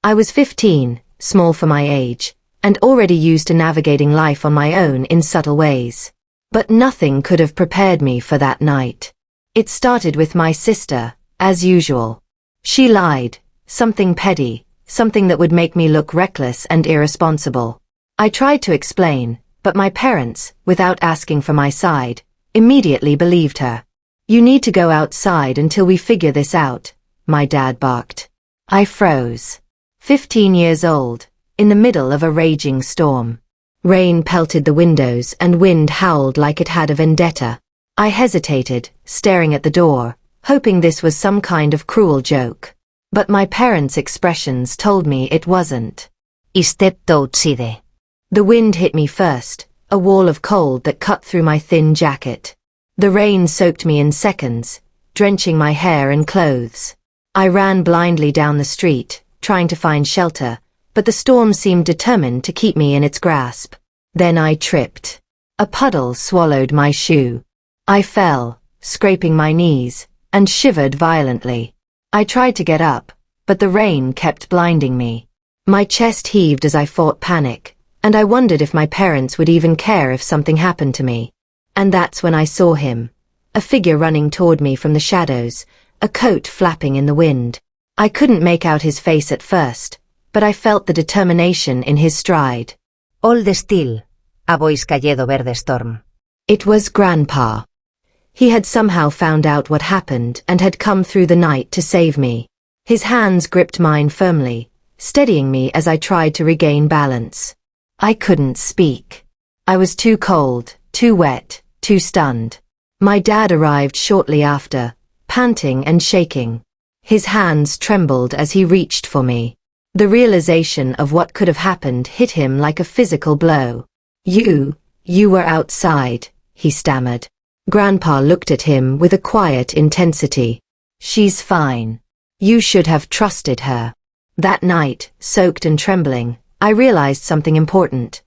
I was 15, small for my age, and already used to navigating life on my own in subtle ways. But nothing could have prepared me for that night. It started with my sister, as usual. She lied, something petty, something that would make me look reckless and irresponsible. I tried to explain, but my parents, without asking for my side, immediately believed her. "You need to go outside until we figure this out," my dad barked. I froze. 15 years old, in the middle of a raging storm. Rain pelted the windows and wind howled like it had a vendetta. I hesitated, staring at the door, hoping this was some kind of cruel joke. But my parents' expressions told me it wasn't. I stepped outside. The wind hit me first, a wall of cold that cut through my thin jacket. The rain soaked me in seconds, drenching my hair and clothes. I ran blindly down the street, trying to find shelter, but the storm seemed determined to keep me in its grasp. Then I tripped. A puddle swallowed my shoe. I fell, scraping my knees, and shivered violently. I tried to get up, but the rain kept blinding me. My chest heaved as I fought panic, and I wondered if my parents would even care if something happened to me. And that's when I saw him, a figure running toward me from the shadows, a coat flapping in the wind. I couldn't make out his face at first, but I felt the determination in his stride. Hold still, habéis caído verde storm. It was Grandpa. He had somehow found out what happened and had come through the night to save me. His hands gripped mine firmly, steadying me as I tried to regain balance. I couldn't speak. I was too cold, too wet, too stunned. My dad arrived shortly after, panting and shaking. His hands trembled as he reached for me. The realization of what could have happened hit him like a physical blow. You were outside," he stammered. Grandpa looked at him with a quiet intensity. "She's fine. You should have trusted her." That night, soaked and trembling, I realized something important.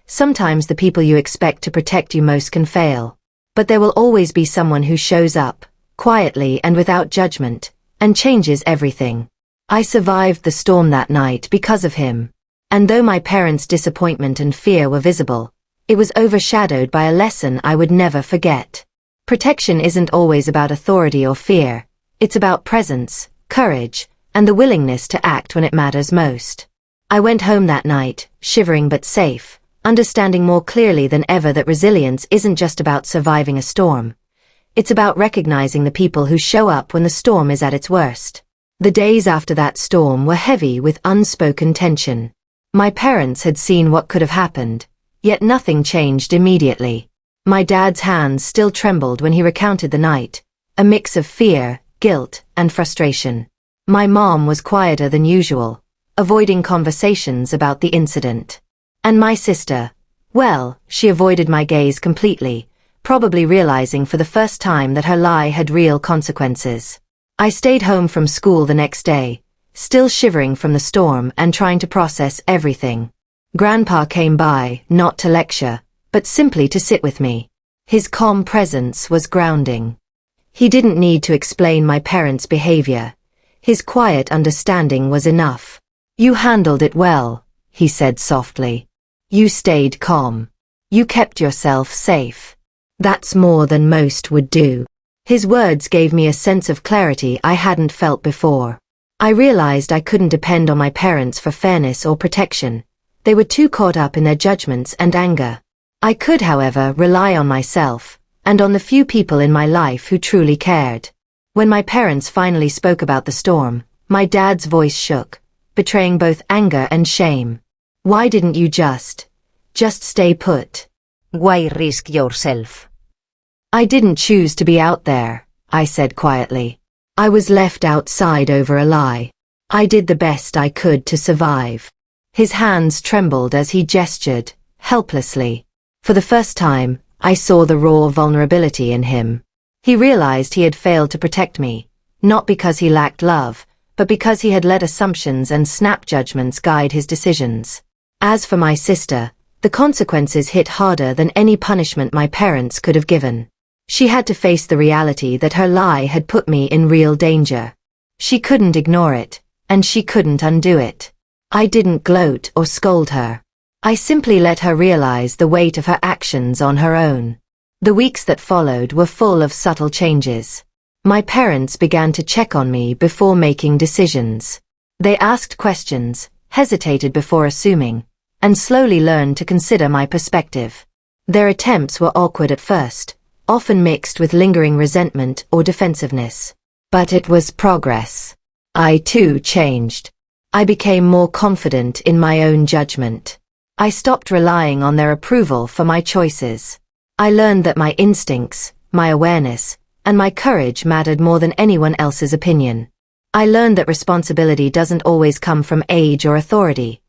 Sometimes the people you expect to protect you most can fail. But there will always be someone who shows up, quietly and without judgment, and changes everything. I survived the storm that night because of him. And though my parents' disappointment and fear were visible, it was overshadowed by a lesson I would never forget. Protection isn't always about authority or fear. It's about presence, courage, and the willingness to act when it matters most. I went home that night, shivering but safe, understanding more clearly than ever that resilience isn't just about surviving a storm. It's about recognizing the people who show up when the storm is at its worst. The days after that storm were heavy with unspoken tension. My parents had seen what could have happened, yet nothing changed immediately. My dad's hands still trembled when he recounted the night, a mix of fear, guilt, and frustration. My mom was quieter than usual, avoiding conversations about the incident. And my sister, well, she avoided my gaze completely, probably realizing for the first time that her lie had real consequences. I stayed home from school the next day, still shivering from the storm and trying to process everything. Grandpa came by, not to lecture, but simply to sit with me. His calm presence was grounding. He didn't need to explain my parents' behavior. His quiet understanding was enough. "You handled it well," he said softly. "You stayed calm. You kept yourself safe. That's more than most would do." His words gave me a sense of clarity I hadn't felt before. I realized I couldn't depend on my parents for fairness or protection. They were too caught up in their judgments and anger. I could, however, rely on myself, and on the few people in my life who truly cared. When my parents finally spoke about the storm, my dad's voice shook, betraying both anger and shame. "Why didn't you just stay put? Why risk yourself?" "I didn't choose to be out there," I said quietly. "I was left outside over a lie. I did the best I could to survive." His hands trembled as he gestured, helplessly. For the first time, I saw the raw vulnerability in him. He realized he had failed to protect me, not because he lacked love, but because he had let assumptions and snap judgments guide his decisions. As for my sister, the consequences hit harder than any punishment my parents could have given. She had to face the reality that her lie had put me in real danger. She couldn't ignore it, and she couldn't undo it. I didn't gloat or scold her. I simply let her realize the weight of her actions on her own. The weeks that followed were full of subtle changes. My parents began to check on me before making decisions. They asked questions, hesitated before assuming, and slowly learned to consider my perspective. Their attempts were awkward at first, often mixed with lingering resentment or defensiveness. But it was progress. I too changed. I became more confident in my own judgment. I stopped relying on their approval for my choices. I learned that my instincts, my awareness, and my courage mattered more than anyone else's opinion. I learned that responsibility doesn't always come from age or authority.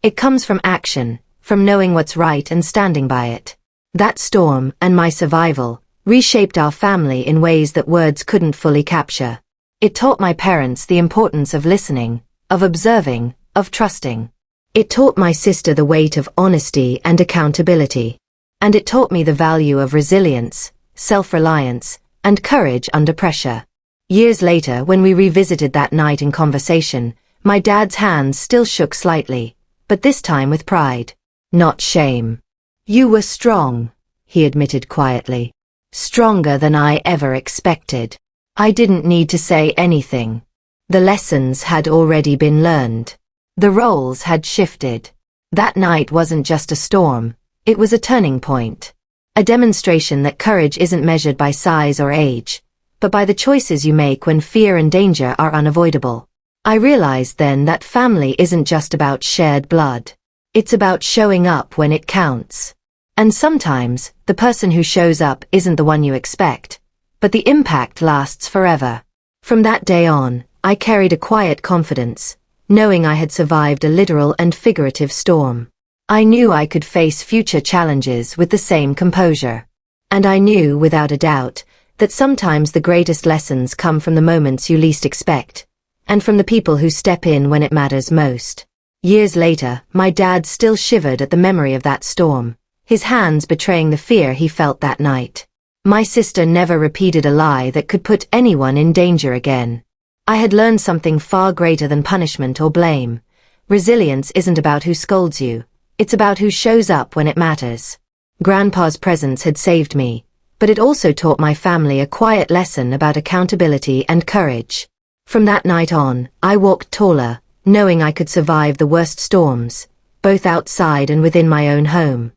It comes from action, from knowing what's right and standing by it. That storm, and my survival, reshaped our family in ways that words couldn't fully capture. It taught my parents the importance of listening, of observing, of trusting. It taught my sister the weight of honesty and accountability. And it taught me the value of resilience, self-reliance, and courage under pressure. Years later, when we revisited that night in conversation, my dad's hands still shook slightly, but this time with pride, not shame. "You were strong," he admitted quietly. "Stronger than I ever expected." I didn't need to say anything. The lessons had already been learned. The roles had shifted. That night wasn't just a storm, it was a turning point. A demonstration that courage isn't measured by size or age, but by the choices you make when fear and danger are unavoidable. I realized then that family isn't just about shared blood. It's about showing up when it counts. And sometimes, the person who shows up isn't the one you expect, but the impact lasts forever. From that day on, I carried a quiet confidence, knowing I had survived a literal and figurative storm. I knew I could face future challenges with the same composure. And I knew, without a doubt, that sometimes the greatest lessons come from the moments you least expect, and from the people who step in when it matters most. Years later, my dad still shivered at the memory of that storm, his hands betraying the fear he felt that night. My sister never repeated a lie that could put anyone in danger again. I had learned something far greater than punishment or blame. Resilience isn't about who scolds you, it's about who shows up when it matters. Grandpa's presence had saved me, but it also taught my family a quiet lesson about accountability and courage. From that night on, I walked taller, knowing I could survive the worst storms, both outside and within my own home.